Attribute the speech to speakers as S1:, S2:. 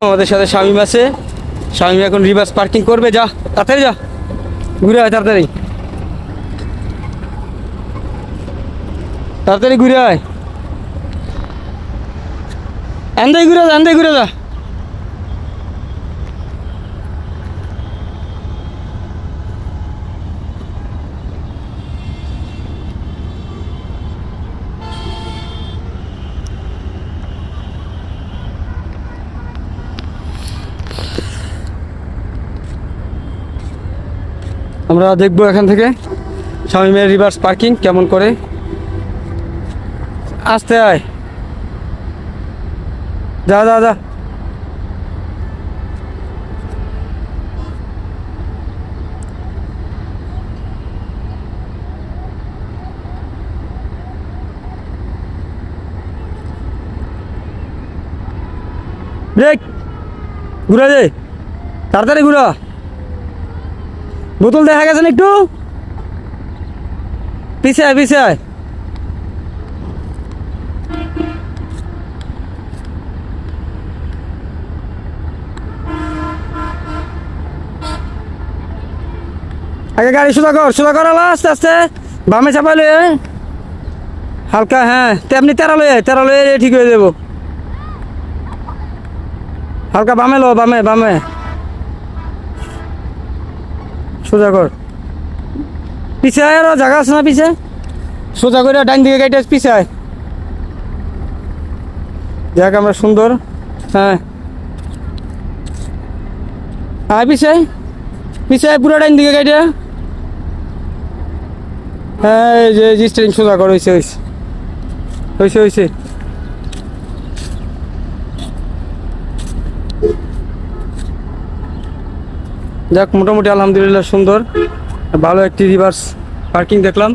S1: আমাদের সাথে শামিম আছে। শামিম এখন রিভার্স পার্কিং করবে। যা তাড়াতাড়ি যা, ঘুরে আয় তাড়াতাড়ি, তাড়াতাড়ি ঘুরে আয়। আন্দাই ঘুরে যা, আন্দাই ঘুরে যা। আমরা দেখবো এখান থেকে শামিমের রিভার্স পার্কিং কেমন করে। আস্তে আয়, যা যা যা। ব্রেক, ঘুরে দে, তাড়াতাড়ি ঘুরা। বোতল দেখা গেছে না একটু, পিছে আয় পিছে আয়। আগে গাড়ি সোজা কর, সোজা কর, আস্তে আস্তে বামে চাপাইলে হালকা। হ্যাঁ তেমনি তেরা লয়ে ঠিক হয়ে যাবো। হালকা বামে লো, বামে বামে সোজা কর। পিছে আয়, আরো জায়গা আছে না পিছে। সোজা করে ডাইন দিকে গাড়িটা পিছে আয়। দেখ আমরা সুন্দর। হ্যাঁ আয় পিছে আয়, পিছে আয়, পুরো ডাইন দিকে গাড়িটা। হ্যাঁ এই যে স্টারিং সোজা কর, হয়েছে হয়েছে হয়েছে হয়েছে। যাক মোটামুটি আলহামদুলিল্লাহ সুন্দর, ভালো একটি রিভার্স পার্কিং দেখলাম।